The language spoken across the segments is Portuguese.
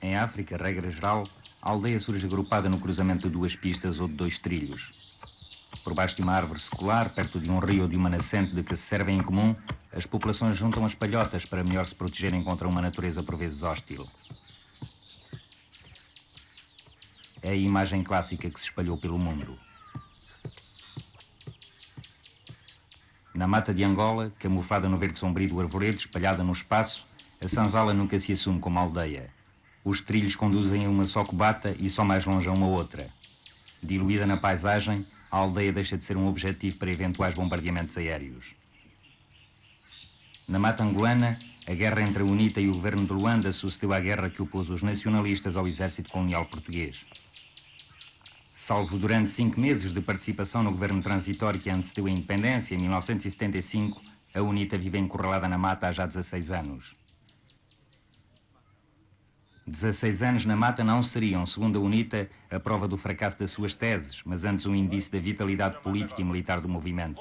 Em África, regra geral, a aldeia surge agrupada no cruzamento de duas pistas ou de dois trilhos. Por baixo de uma árvore secular, perto de um rio ou de uma nascente de que se servem em comum, as populações juntam as palhotas para melhor se protegerem contra uma natureza por vezes hostil. É a imagem clássica que se espalhou pelo mundo. Na mata de Angola, camuflada no verde sombrio do arvoredo, espalhada no espaço, a senzala nunca se assume como aldeia. Os trilhos conduzem a uma só cobata e só mais longe a uma outra. Diluída na paisagem, a aldeia deixa de ser um objetivo para eventuais bombardeamentos aéreos. Na mata angolana, a guerra entre a UNITA e o governo de Luanda sucedeu à guerra que opôs os nacionalistas ao exército colonial português. Salvo durante 5 meses de participação no governo transitório que antecedeu a independência, em 1975, a UNITA vive encurralada na mata há já 16 anos. 16 anos na mata não seriam, segundo a UNITA, a prova do fracasso das suas teses, mas antes um indício da vitalidade política e militar do movimento.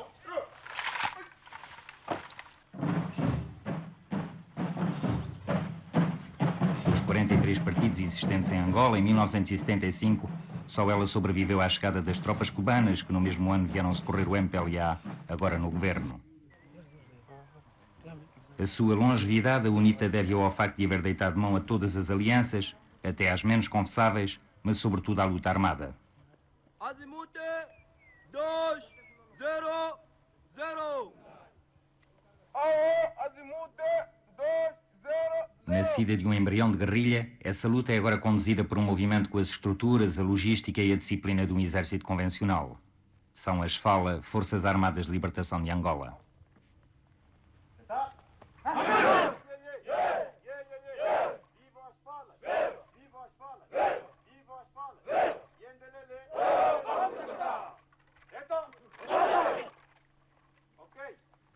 Dos 43 partidos existentes em Angola, em 1975, só ela sobreviveu à chegada das tropas cubanas, que no mesmo ano vieram socorrer o MPLA, agora no governo. A sua longevidade, a UNITA deve ao facto de haver deitado mão a todas as alianças, até às menos confessáveis, mas sobretudo à luta armada. Azimute 200. Azimute 200. Nascida de um embrião de guerrilha, essa luta é agora conduzida por um movimento com as estruturas, a logística e a disciplina de um exército convencional. São as FALA, Forças Armadas de Libertação de Angola.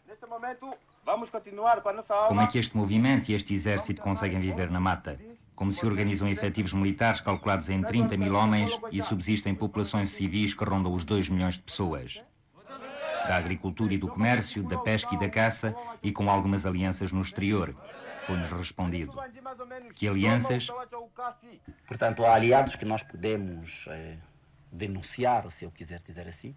Neste momento, vamos continuar com a nossa aula. Como é que este movimento e este exército conseguem viver na mata? Como se organizam efetivos militares calculados em 30 mil homens e subsistem populações civis que rondam os 2 milhões de pessoas? Da agricultura e do comércio, da pesca e da caça e com algumas alianças no exterior. Foi-nos respondido. Que alianças? Portanto, há aliados que nós podemos denunciar, se eu quiser dizer assim,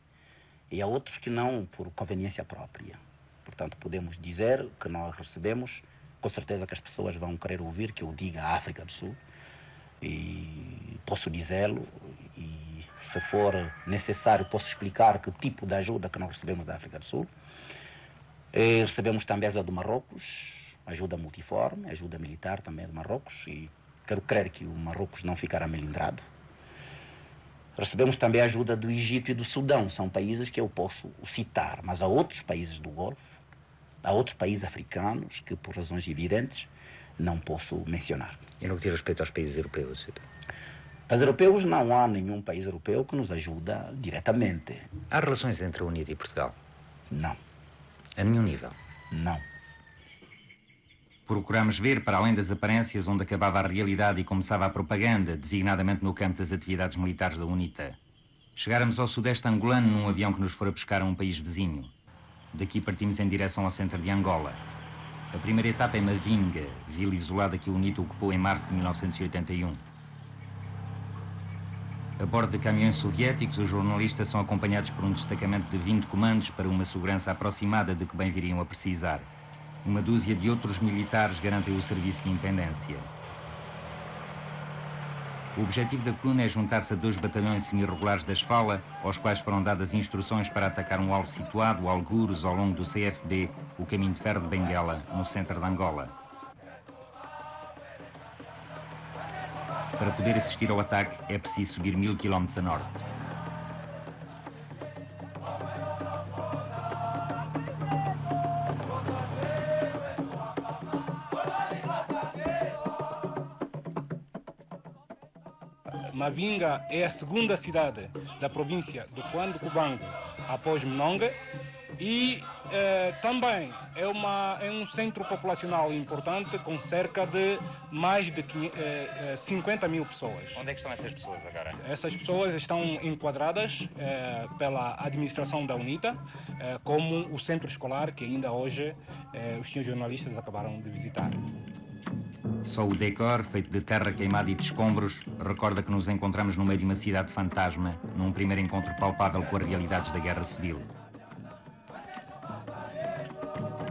e há outros que não, por conveniência própria. Portanto, podemos dizer que nós recebemos, com certeza que as pessoas vão querer ouvir que eu diga a África do Sul, e posso dizê-lo, e se for necessário posso explicar que tipo de ajuda que nós recebemos da África do Sul. E recebemos também ajuda do Marrocos, ajuda multiforme, ajuda militar também do Marrocos, e quero crer que o Marrocos não ficará melindrado. Recebemos também a ajuda do Egito e do Sudão, são países que eu posso citar, mas há outros países do Golfo, há outros países africanos que, por razões evidentes, não posso mencionar. E no que diz respeito aos países europeus? Os europeus, não há nenhum país europeu que nos ajuda diretamente. Há relações entre a UNITA e Portugal? Não. A nenhum nível? Não. Procuramos ver, para além das aparências, onde acabava a realidade e começava a propaganda, designadamente no campo das atividades militares da UNITA. Chegáramos ao sudeste angolano num avião que nos fora buscar a um país vizinho. Daqui partimos em direção ao centro de Angola. A primeira etapa é Mavinga, vila isolada que a UNITA ocupou em março de 1981. A bordo de caminhões soviéticos, os jornalistas são acompanhados por um destacamento de 20 comandos para uma segurança aproximada de que bem viriam a precisar. Uma dúzia de outros militares garantem o serviço de intendência. O objetivo da coluna é juntar-se a 2 batalhões semi-regulares das FALA, aos quais foram dadas instruções para atacar um alvo situado, algures, ao longo do CFB, o caminho de ferro de Benguela, no centro de Angola. Para poder assistir ao ataque, é preciso subir 1000 km a norte. Mavinga é a segunda cidade da província do Cubango após Mnongue e também é um centro populacional importante com cerca de mais de 50 mil pessoas. Onde é que estão essas pessoas agora? Essas pessoas estão enquadradas pela administração da UNITA como o centro escolar que ainda hoje os senhores jornalistas acabaram de visitar. Só o decor, feito de terra queimada e de escombros, recorda que nos encontramos no meio de uma cidade fantasma, num primeiro encontro palpável com as realidades da Guerra Civil.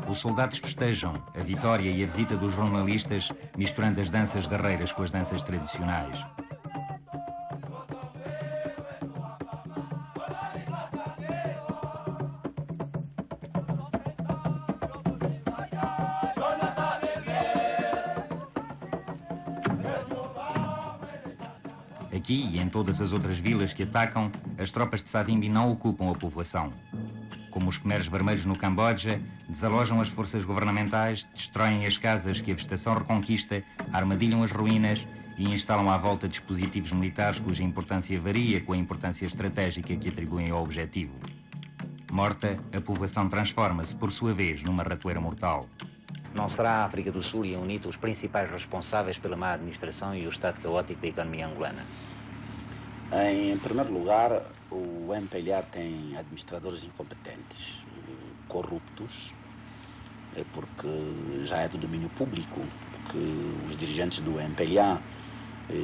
Os soldados festejam a vitória e a visita dos jornalistas, misturando as danças guerreiras com as danças tradicionais. Aqui e em todas as outras vilas que atacam, as tropas de Savimbi não ocupam a povoação. Como os Khmeres Vermelhos no Camboja, desalojam as forças governamentais, destroem as casas que a vegetação reconquista, armadilham as ruínas e instalam à volta dispositivos militares cuja importância varia com a importância estratégica que atribuem ao objetivo. Morta, a povoação transforma-se, por sua vez, numa ratoeira mortal. Não será a África do Sul e a UNITA os principais responsáveis pela má administração e o estado caótico da economia angolana? Em primeiro lugar, o MPLA tem administradores incompetentes, corruptos, porque já é do domínio público, que os dirigentes do MPLA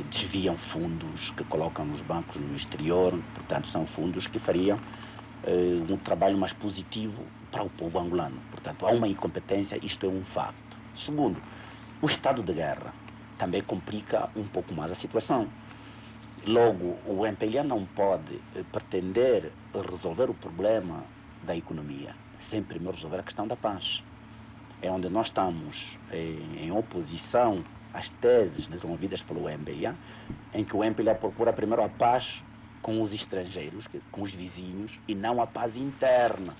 desviam fundos que colocam nos bancos no exterior, portanto são fundos que fariam um trabalho mais positivo para o povo angolano. Portanto, há uma incompetência, isto é um facto. Segundo, o estado de guerra também complica um pouco mais a situação. Logo, o MPLA não pode pretender resolver o problema da economia sem primeiro resolver a questão da paz. É onde nós estamos em oposição às teses desenvolvidas pelo MPLA, em que o MPLA procura primeiro a paz com os estrangeiros, com os vizinhos, e não a paz interna.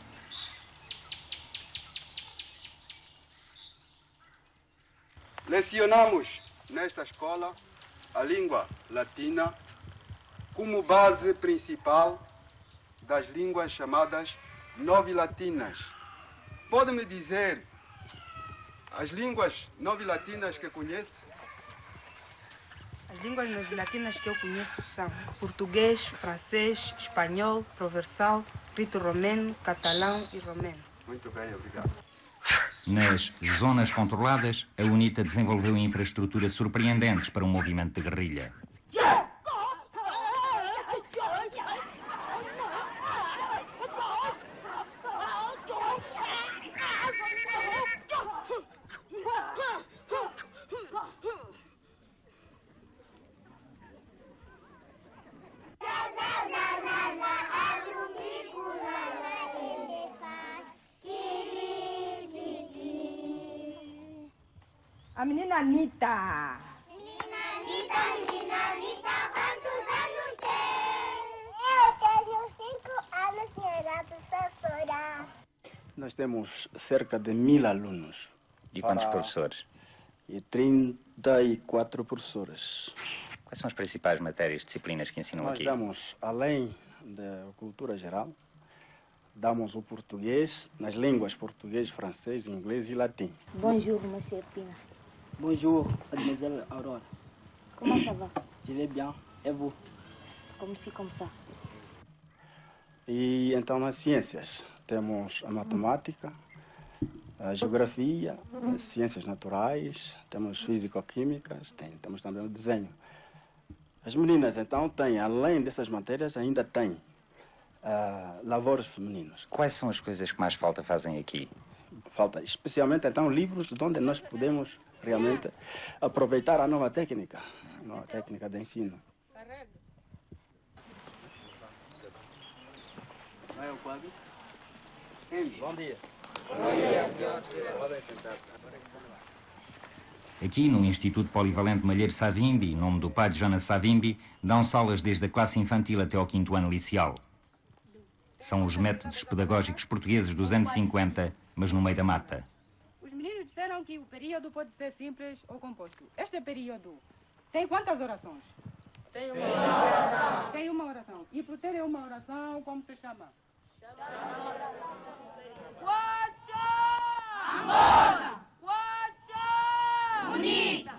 Lecionamos nesta escola a língua latina como base principal das línguas chamadas novilatinas. Pode-me dizer as línguas novilatinas que conhece? As línguas novilatinas que eu conheço são português, francês, espanhol, provençal, rito-romeno, catalão e romeno. Muito bem, obrigado. Nas zonas controladas, a UNITA desenvolveu infraestruturas surpreendentes para um movimento de guerrilha. A menina Anitta. Menina Anitta, quantos anos tem? Eu tenho 5 anos, senhora professora. Nós temos cerca de 1000 alunos. E quantos professores? E 34 professores. Quais são as principais matérias, disciplinas que ensinam Nós aqui? damos, além da cultura geral, damos o português, nas línguas português, francês, inglês e latim. Bonjour, monsieur Pina. Bonjour, mademoiselle Aurore. Comment ça va? Je vais bien. Et vous? Comme ci, comme ça. E então nas ciências temos a matemática, a geografia, as ciências naturais, temos físico-químicas, temos também o desenho. As meninas então têm, além dessas matérias, ainda têm lavores femininos. Quais são as coisas que mais falta fazem aqui? Falta especialmente então livros onde nós podemos realmente aproveitar a nova técnica de ensino. Bom dia. Aqui, no Instituto Polivalente Malheiro Savimbi, nome do pai de Jonas Savimbi, dão aulas desde a classe infantil até ao 5º ano liceal. São os métodos pedagógicos portugueses dos anos 50, mas no meio da mata. Os meninos disseram que o período pode ser simples ou composto. Este período tem quantas orações? Tem uma oração. Tem uma oração. E por ter uma oração, como se chama? Quacha! Angola! Quacha! Unida!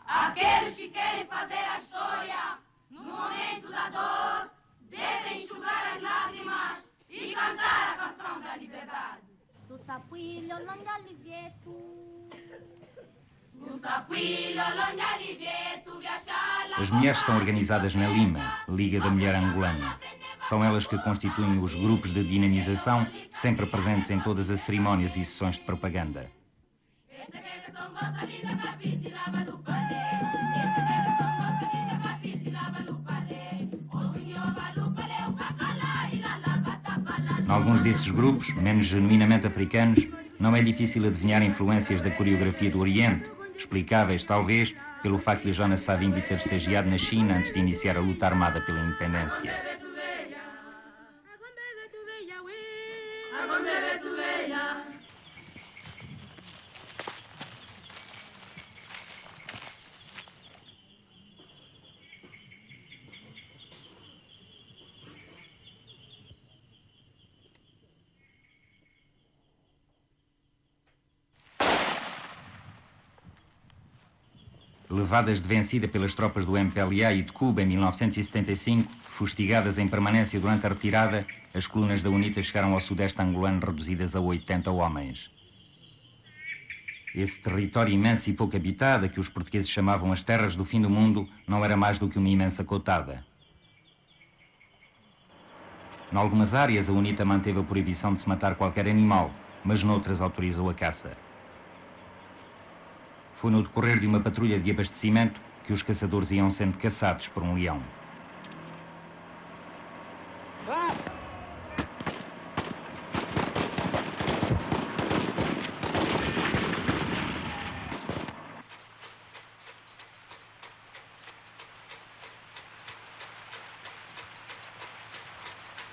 Aqueles que querem fazer a história no momento da dor devem enxugar as lágrimas e cantar a canção da liberdade. Tu sapilho não me alivieto. As mulheres estão organizadas na Lima, Liga da Mulher Angolana. São elas que constituem os grupos de dinamização, sempre presentes em todas as cerimónias e sessões de propaganda. Em alguns desses grupos, menos genuinamente africanos, não é difícil adivinhar influências da coreografia do Oriente, explicáveis, talvez, pelo facto de Jonas Savimbi ter estagiado na China antes de iniciar a luta armada pela independência. Levadas de vencida pelas tropas do MPLA e de Cuba em 1975, fustigadas em permanência durante a retirada, as colunas da UNITA chegaram ao sudeste angolano reduzidas a 80 homens. Esse território imenso e pouco habitado, que os portugueses chamavam as terras do fim do mundo, não era mais do que uma imensa cotada. Em algumas áreas, a UNITA manteve a proibição de se matar qualquer animal, mas noutras autorizou a caça. Foi no decorrer de uma patrulha de abastecimento que os caçadores iam sendo caçados por um leão.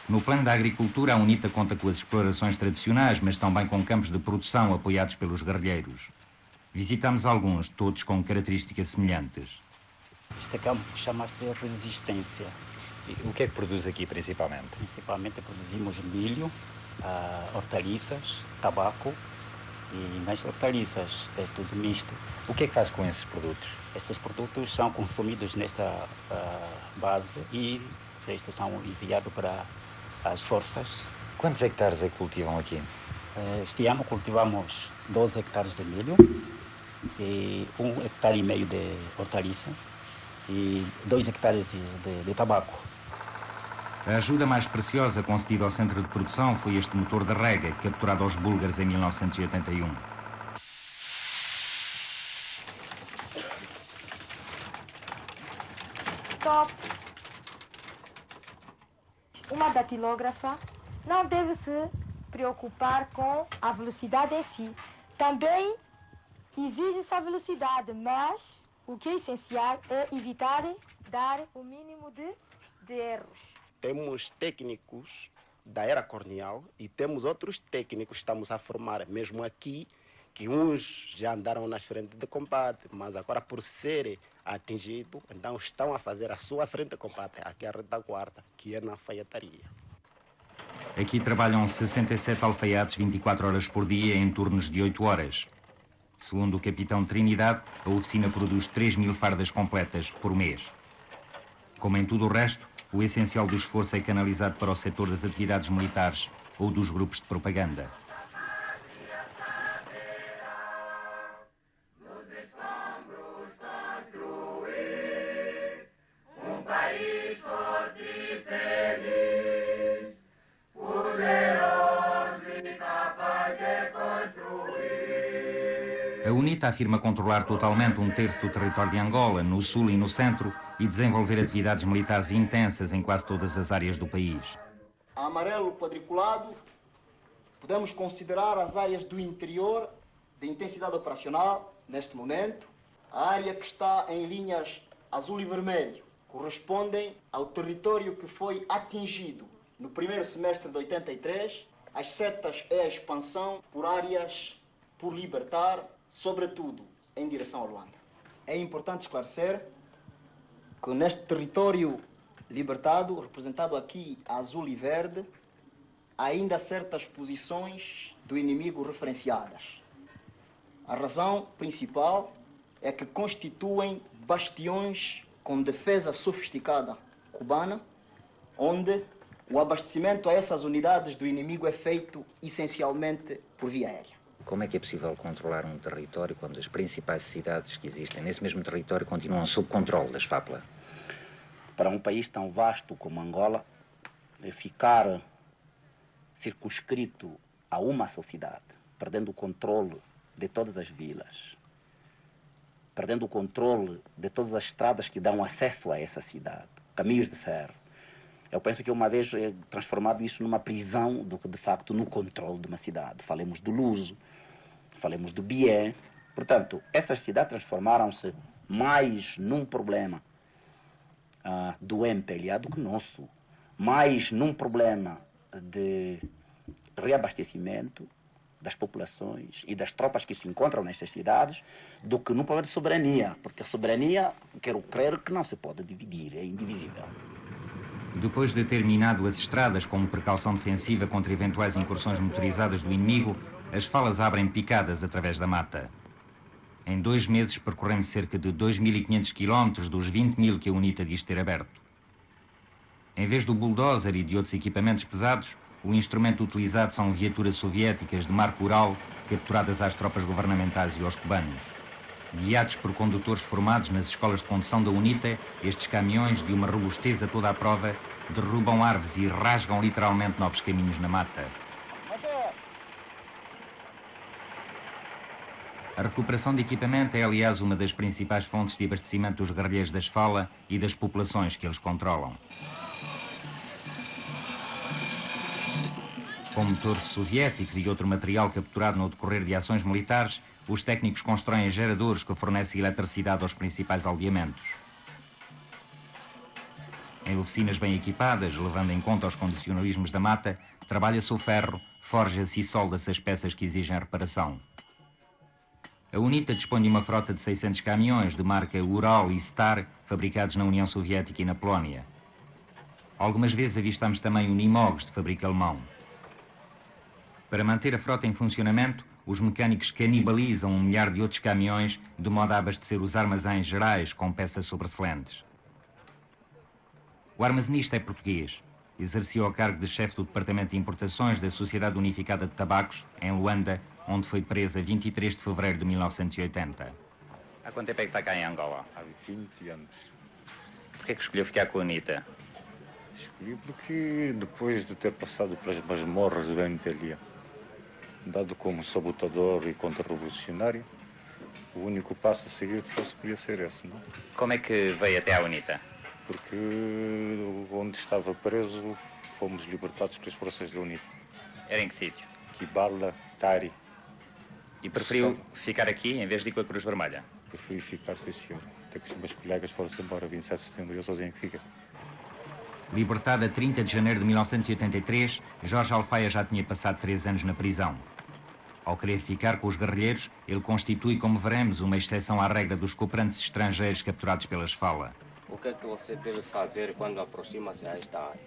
No plano da agricultura, a UNITA conta com as explorações tradicionais, mas também com campos de produção apoiados pelos guerrilheiros. Visitamos alguns, todos com características semelhantes. Este campo chama-se Resistência. E o que é que produz aqui, principalmente? Principalmente produzimos milho, hortaliças, tabaco e nas hortaliças é tudo misto. O que é que faz com esses produtos? Estes produtos são consumidos nesta base e estes são enviados para as forças. Quantos hectares é que cultivam aqui? Este ano cultivamos 12 hectares de milho, e 1,5 hectare de hortaliça e 2 hectares de tabaco. A ajuda mais preciosa concedida ao centro de produção foi este motor de rega, capturado aos búlgaros em 1981. Stop. Uma datilógrafa não deve se preocupar com a velocidade em si. Também exige-se a velocidade, mas o que é essencial é evitar dar o mínimo de erros. Temos técnicos da era colonial e temos outros técnicos que estamos a formar, mesmo aqui, que uns já andaram nas frentes de combate, mas agora por serem atingidos, então estão a fazer a sua frente de combate, aqui a retaguarda, que é na alfaiataria. Aqui trabalham 67 alfaiates 24 horas por dia em turnos de 8 horas. Segundo o capitão Trinidade, a oficina produz 3.000 fardas completas por mês. Como em tudo o resto, o essencial do esforço é canalizado para o setor das atividades militares ou dos grupos de propaganda. A UNITA afirma controlar totalmente 1/3 do território de Angola, no sul e no centro, e desenvolver atividades militares intensas em quase todas as áreas do país. A amarelo quadriculado, podemos considerar as áreas do interior de intensidade operacional, neste momento. A área que está em linhas azul e vermelho correspondem ao território que foi atingido no primeiro semestre de 83. As setas é a expansão por áreas por libertar, sobretudo em direção a Luanda. É importante esclarecer que neste território libertado, representado aqui a azul e verde, há ainda certas posições do inimigo referenciadas. A razão principal é que constituem bastiões com defesa sofisticada cubana, onde o abastecimento a essas unidades do inimigo é feito essencialmente por via aérea. Como é que é possível controlar um território quando as principais cidades que existem nesse mesmo território continuam sob controle das FAPLA? Para um país tão vasto como Angola, ficar circunscrito a uma sociedade, perdendo o controle de todas as vilas, perdendo o controle de todas as estradas que dão acesso a essa cidade, caminhos de ferro. Eu penso que uma vez é transformado isso numa prisão do que, de facto, no controle de uma cidade. Falemos do Luso, falemos do Bié. Portanto, essas cidades transformaram-se mais num problema do MPLA do que nosso, mais num problema de reabastecimento das populações e das tropas que se encontram nestas cidades do que num problema de soberania, porque a soberania, quero crer que não se pode dividir, é indivisível. Depois de ter minado as estradas como precaução defensiva contra eventuais incursões motorizadas do inimigo, as falas abrem picadas através da mata. Em 2 meses percorremos cerca de 2.500 quilómetros dos 20.000 que a UNITA diz ter aberto. Em vez do bulldozer e de outros equipamentos pesados, o instrumento utilizado são viaturas soviéticas de marco Ural capturadas às tropas governamentais e aos cubanos. Guiados por condutores formados nas escolas de condução da UNITA, estes caminhões, de uma robustez a toda a prova, derrubam árvores e rasgam literalmente novos caminhos na mata. A recuperação de equipamento é, aliás, uma das principais fontes de abastecimento dos guerrilheiros das FALA e das populações que eles controlam. Com motores soviéticos e outro material capturado no decorrer de ações militares, os técnicos constroem geradores que fornecem eletricidade aos principais aldeamentos. Em oficinas bem equipadas, levando em conta os condicionalismos da mata, trabalha-se o ferro, forja-se e solda-se as peças que exigem reparação. A UNITA dispõe de uma frota de 600 caminhões de marca Ural e Star, fabricados na União Soviética e na Polónia. Algumas vezes avistamos também Unimogs, de fabrico alemão. Para manter a frota em funcionamento, os mecânicos canibalizam 1 milhar de outros caminhões de modo a abastecer os armazéns gerais com peças sobressalentes. O armazenista é português. Exerceu o cargo de chefe do Departamento de Importações da Sociedade Unificada de Tabacos, em Luanda, onde foi preso a 23 de fevereiro de 1980. Há quanto tempo é que está cá em Angola? Há 20 anos. Porquê é que escolheu ficar com a UNITA? Escolhi porque depois de ter passado pelas masmorras do MPLA, dado como sabotador e contra-revolucionário, o único passo a seguir só se podia ser esse, não? Como é que veio até à UNITA? Porque onde estava preso fomos libertados pelas forças da UNITA. Era em que sítio? Kibala, Tari. E preferiu ficar aqui em vez de ir com a Cruz Vermelha? Preferi ficar, sim, senhor. Até que os meus colegas foram-se embora 27 de setembro e eu sozinho que fica. Libertado a 30 de janeiro de 1983, Jorge Alfaia já tinha passado 3 anos na prisão. Ao querer ficar com os guerrilheiros, ele constitui, como veremos, uma exceção à regra dos cooperantes estrangeiros capturados pelas FALA. O que é que você deve fazer quando aproxima-se a esta área?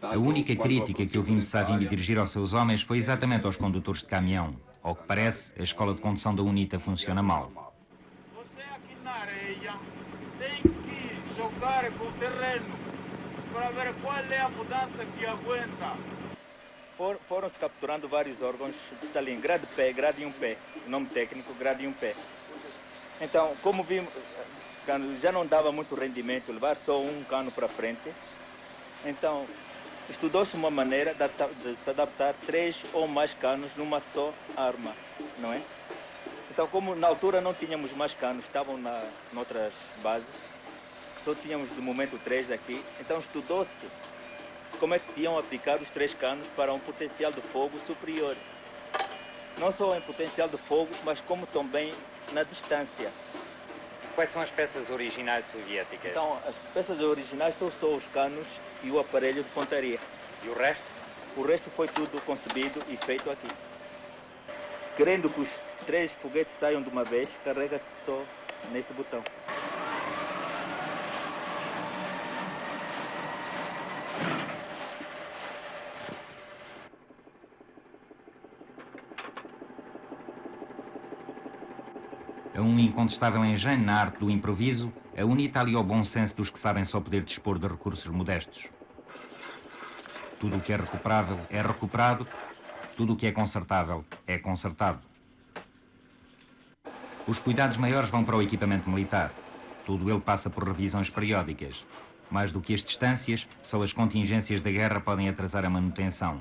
A única crítica que o Vim de Savimbi dirigir aos seus homens foi exatamente aos condutores de caminhão. Ao que parece, a escola de condução da UNITA funciona mal. Você aqui na areia tem que jogar com o terreno para ver qual é a mudança que aguenta. Foram-se capturando vários órgãos de Stalin, grade pé, grade 1 pé, nome técnico, grade 1 pé. Então, como vimos, já não dava muito rendimento levar só um cano para frente, então estudou-se uma maneira de se adaptar 3 ou mais canos numa só arma, não é? Então, como na altura não tínhamos mais canos, estavam noutras bases, só tínhamos de momento 3 aqui, então estudou-se como é que se iam aplicar os 3 canos para um potencial de fogo superior. Não só em potencial de fogo, mas como também na distância. Quais são as peças originais soviéticas? Então, as peças originais são só os canos e o aparelho de pontaria. E o resto? O resto foi tudo concebido e feito aqui. Querendo que os 3 foguetes saiam de uma vez, carrega-se só neste botão. A um incontestável engenho na arte do improviso, a UNITA alia ao bom senso dos que sabem só poder dispor de recursos modestos. Tudo o que é recuperável é recuperado, tudo o que é consertável é consertado. Os cuidados maiores vão para o equipamento militar. Todo ele passa por revisões periódicas. Mais do que as distâncias, só as contingências da guerra podem atrasar a manutenção.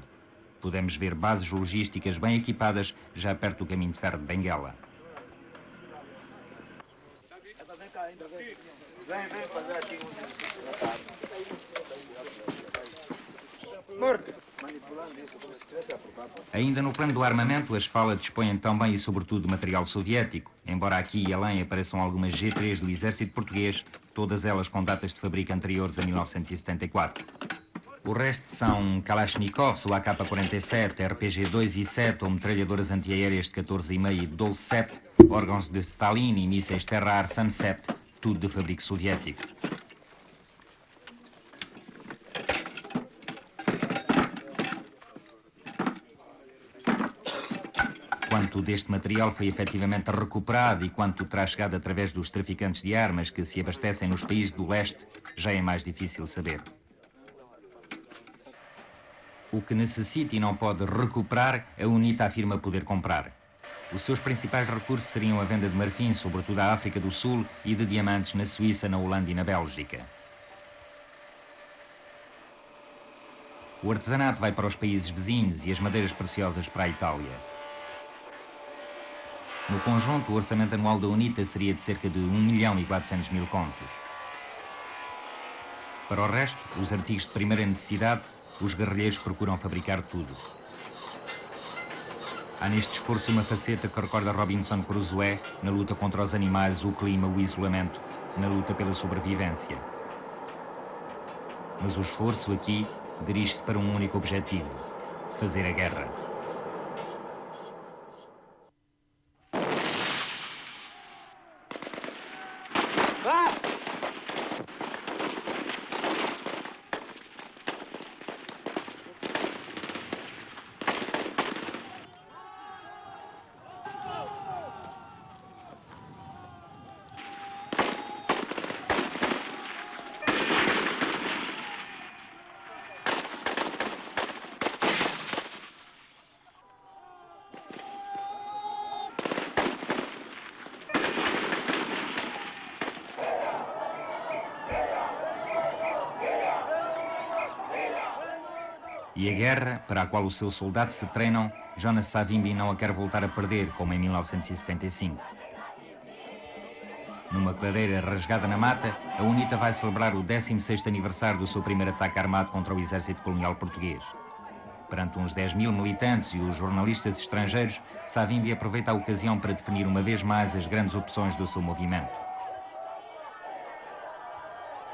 Podemos ver bases logísticas bem equipadas já perto do caminho de ferro de Benguela. Vem fazer aqui um exercício da tarde. Morto! Manipulando isso como se estivesse aprovado. Ainda no plano do armamento, as FALA dispõem também e sobretudo de material soviético, embora aqui e além apareçam algumas G3 do exército português, todas elas com datas de fabrico anteriores a 1974. O resto são Kalashnikovs, o AK-47, RPG-2 e 7 ou metralhadoras antiaéreas de 14,5 e 12,7, órgãos de Stalin e mísseis Terra-Ar Sam-7, tudo de fabrico soviético. Quanto deste material foi efetivamente recuperado e quanto terá chegado através dos traficantes de armas que se abastecem nos países do leste, já é mais difícil saber. O que necessita e não pode recuperar, a UNITA afirma poder comprar. Os seus principais recursos seriam a venda de marfim, sobretudo à África do Sul, e de diamantes na Suíça, na Holanda e na Bélgica. O artesanato vai para os países vizinhos e as madeiras preciosas para a Itália. No conjunto, o orçamento anual da UNITA seria de cerca de 1.400.000 contos. Para o resto, os artigos de primeira necessidade, os guerrilheiros procuram fabricar tudo. Há neste esforço uma faceta que recorda Robinson Crusoe na luta contra os animais, o clima, o isolamento, na luta pela sobrevivência. Mas o esforço aqui dirige-se para um único objetivo: fazer a guerra. E a guerra, para a qual os seus soldados se treinam, Jonas Savimbi não a quer voltar a perder, como em 1975. Numa clareira rasgada na mata, a UNITA vai celebrar o 16º aniversário do seu primeiro ataque armado contra o exército colonial português. Perante uns 10.000 militantes e os jornalistas estrangeiros, Savimbi aproveita a ocasião para definir uma vez mais as grandes opções do seu movimento.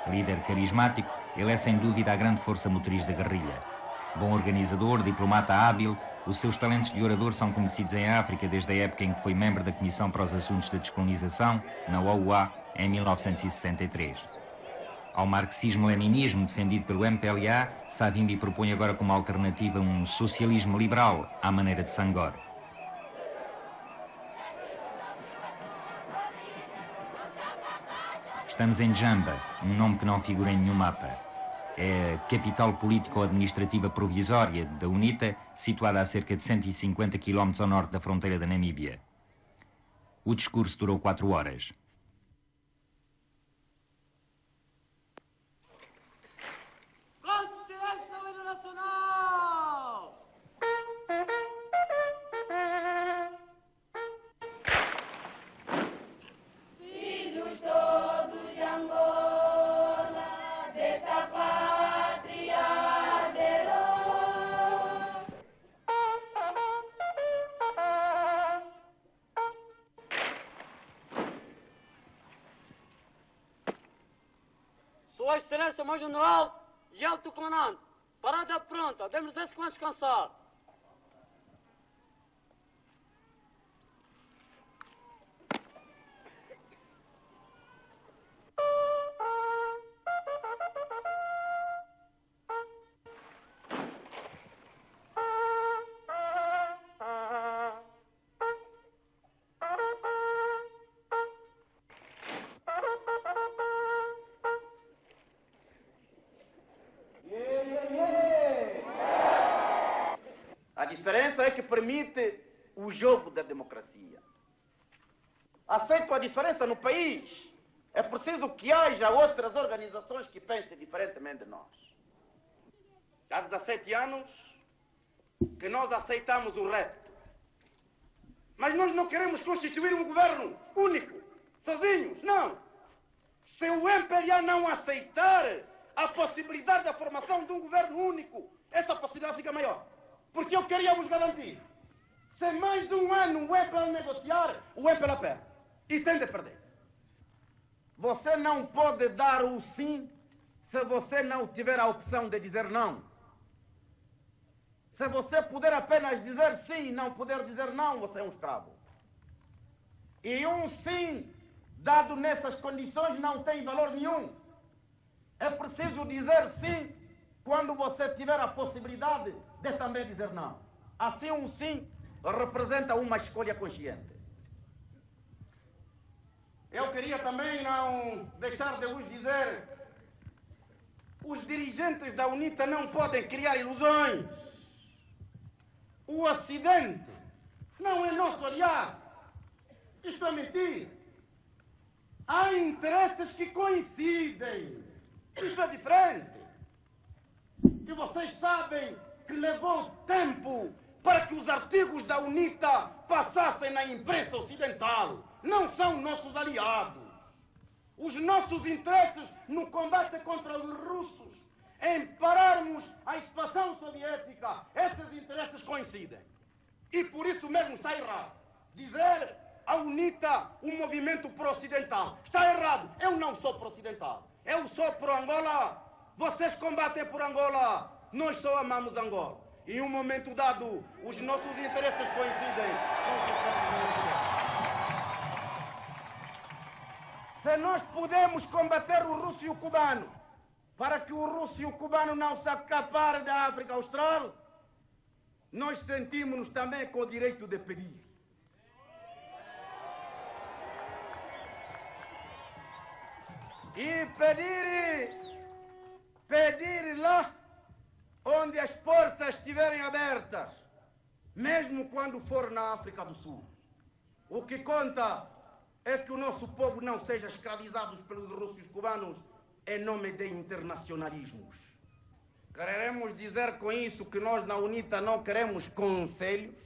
Líder carismático, ele é sem dúvida a grande força motriz da guerrilha. Bom organizador, diplomata hábil, os seus talentos de orador são conhecidos em África desde a época em que foi membro da Comissão para os Assuntos da Descolonização, na OUA, em 1963. Ao marxismo-leninismo defendido pelo MPLA, Savimbi propõe agora como alternativa um socialismo liberal à maneira de Senghor. Estamos em Jamba, um nome que não figura em nenhum mapa. É a capital político-administrativa provisória da UNITA, situada a cerca de 150 km ao norte da fronteira da Namíbia. O discurso durou 4 horas. Sua Excelência, meu general e alto comandante, parada pronta, demos 10 segundos descansar. A diferença é que permite o jogo da democracia. aceito a diferença no país. É preciso que haja outras organizações que pensem diferentemente de nós. Há 17 anos que nós aceitamos o repto. Mas nós não queremos constituir um governo único, sozinhos, não. Se o MPLA não aceitar a possibilidade da formação de um governo único, essa possibilidade fica maior. Porque eu queria vos garantir, se mais um ano o MPLA negociar, o MPLA perde. E tem de perder. Você não pode dar o sim se você não tiver a opção de dizer não. Se você puder apenas dizer sim e não puder dizer não, você é um escravo. E um sim dado nessas condições não tem valor nenhum. É preciso dizer sim quando você tiver a possibilidade de também dizer não. Assim, um sim representa uma escolha consciente. Eu queria também não deixar de vos dizer, os dirigentes da UNITA não podem criar ilusões. O Ocidente não é nosso aliado. Isto é mentira. Há interesses que coincidem. Isso é diferente. E vocês sabem que levou tempo para que os artigos da UNITA passassem na imprensa ocidental. Não são nossos aliados. Os nossos interesses no combate contra os russos, em pararmos a expansão soviética, esses interesses coincidem. E por isso mesmo está errado dizer a UNITA um movimento pro-ocidental. Está errado. Eu não sou pro-ocidental. Eu sou pro-Angola. Vocês combatem por Angola. Nós só amamos Angola. E em um momento dado, os nossos interesses coincidem com os interesses. Se nós podemos combater o russo e o cubano, para que o russo e o cubano não se acaparem da África Austral, nós sentimos-nos também com o direito de pedir. E pedir lá onde as portas estiverem abertas, mesmo quando for na África do Sul. O que conta é que o nosso povo não seja escravizado pelos russos e cubanos em nome de internacionalismos. Queremos dizer com isso que nós na UNITA não queremos conselhos,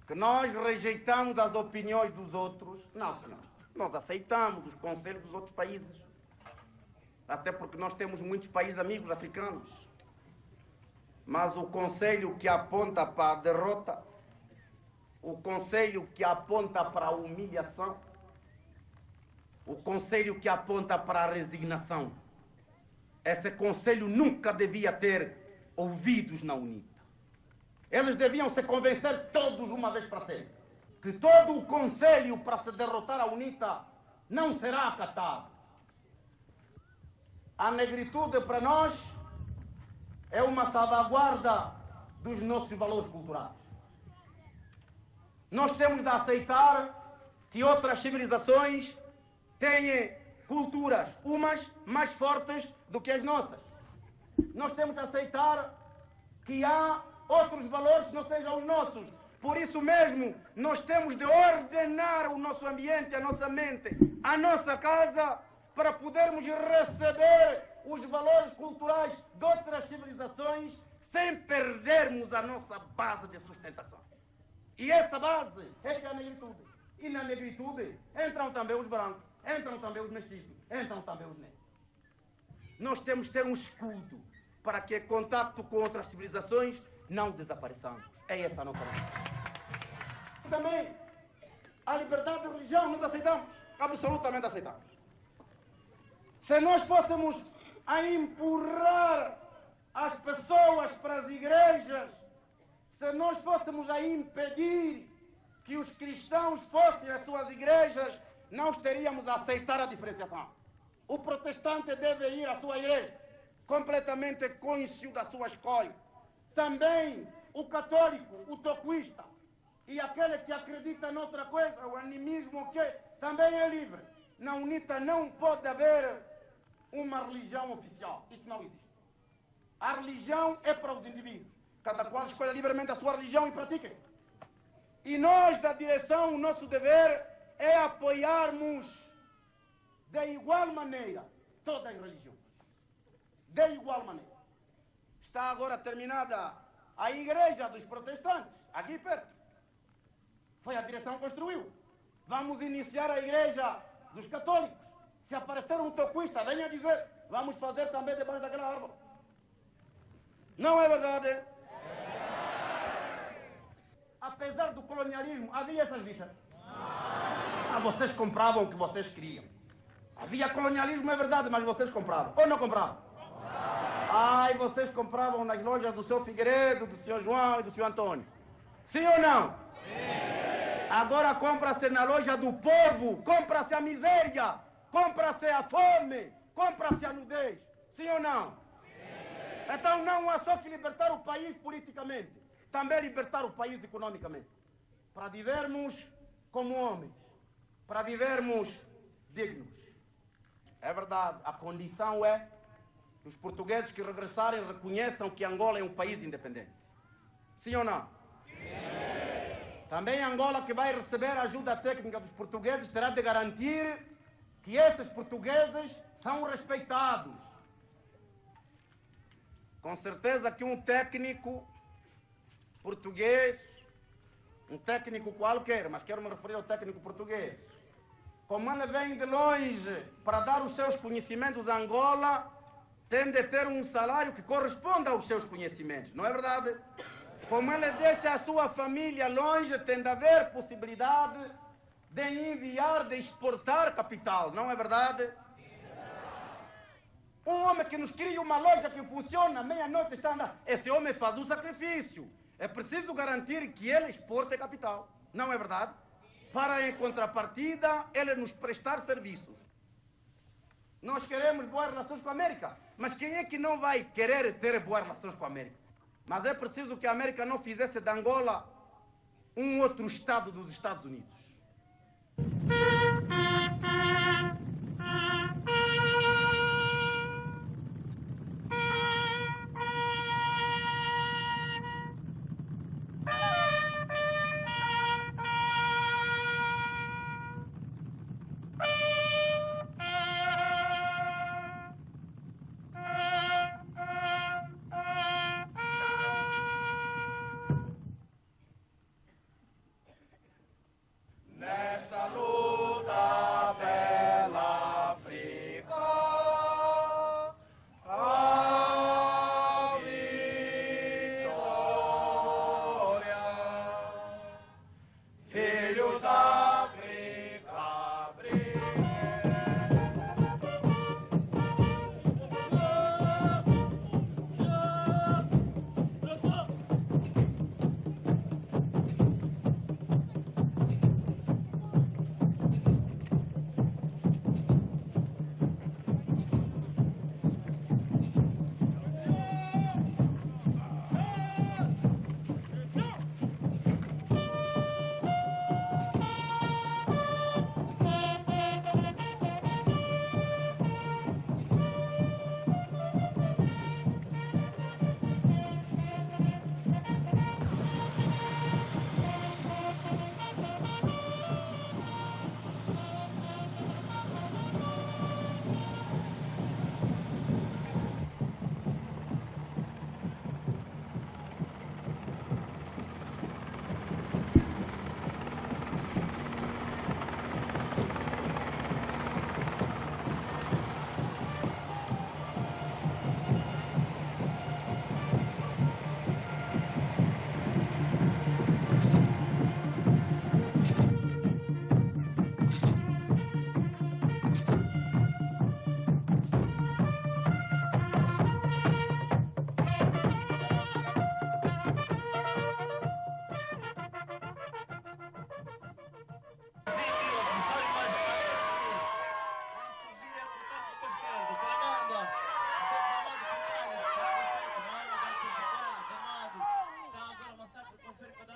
que nós rejeitamos as opiniões dos outros. Não, senhor. Nós aceitamos os conselhos dos outros países. Até porque nós temos muitos países amigos africanos. Mas o conselho que aponta para a derrota, o conselho que aponta para a humilhação, o conselho que aponta para a resignação, esse conselho nunca devia ter ouvidos na UNITA. Eles deviam se convencer todos uma vez para sempre que todo o conselho para se derrotar a UNITA não será acatado. A negritude para nós é uma salvaguarda dos nossos valores culturais. Nós temos de aceitar que outras civilizações têm culturas, umas mais fortes do que as nossas. Nós temos de aceitar que há outros valores que não sejam os nossos. Por isso mesmo, nós temos de ordenar o nosso ambiente, a nossa mente, a nossa casa, para podermos receber os valores culturais de outras civilizações sem perdermos a nossa base de sustentação. E essa base é que é a negritude. E na negritude entram também os brancos, entram também os mestiços, entram também os negros. Nós temos de ter um escudo para que, em contato com outras civilizações, não desapareçamos. É essa a nossa luta. Também, a liberdade de religião nós aceitamos, absolutamente aceitamos. Se nós fôssemos a empurrar as pessoas para as igrejas, se nós fôssemos a impedir que os cristãos fossem às suas igrejas, não estaríamos a aceitar a diferenciação. O protestante deve ir à sua igreja, completamente cônscio da sua escolha. Também o católico, o toquista, e aquele que acredita noutra coisa, o animismo, que também é livre. Na UNITA não pode haver uma religião oficial. Isso não existe. A religião é para os indivíduos. Cada qual escolhe livremente a sua religião e pratique. E nós, da direção, o nosso dever é apoiarmos de igual maneira todas as religiões. De igual maneira. Está agora terminada a igreja dos protestantes, aqui perto. Foi a direção que construiu. Vamos iniciar a igreja dos católicos. Se aparecer um toquista, venha dizer, vamos fazer também debaixo daquela árvore. Não é verdade? Apesar do colonialismo, havia essas bichas. Vocês compravam o que vocês queriam. Havia colonialismo, é verdade, mas vocês compravam. Ou não compravam? E vocês compravam nas lojas do seu Figueiredo, do senhor João e do senhor Antônio. Sim ou não? Sim. Agora compra-se na loja do povo, compra-se a miséria, compra-se a fome, compra-se a nudez. Sim ou não? Sim. Então não há só que libertar o país politicamente, também libertar o país economicamente. Para vivermos como homens, para vivermos dignos. É verdade, a condição é que os portugueses que regressarem reconheçam que Angola é um país independente. Sim ou não? Sim. Também Angola, que vai receber a ajuda técnica dos portugueses, terá de garantir que esses portugueses são respeitados. Com certeza que um técnico português, um técnico qualquer, mas quero me referir ao técnico português, como ele vem de longe para dar os seus conhecimentos a Angola, tem de ter um salário que corresponda aos seus conhecimentos, não é verdade? Como ele deixa a sua família longe, tem de haver possibilidade de enviar, de exportar capital, não é verdade? Um homem que nos cria uma loja que funciona, meia-noite está andando, esse homem faz um sacrifício. É preciso garantir que ele exporte capital, não é verdade? Para, em contrapartida, ele nos prestar serviços. Nós queremos boas relações com a América, mas quem é que não vai querer ter boas relações com a América? Mas é preciso que a América não fizesse de Angola um outro estado dos Estados Unidos.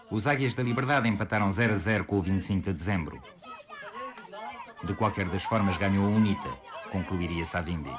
Os Águias da Liberdade empataram 0-0 com o 25 de dezembro. De qualquer das formas ganhou o UNITA, concluiria Savimbi.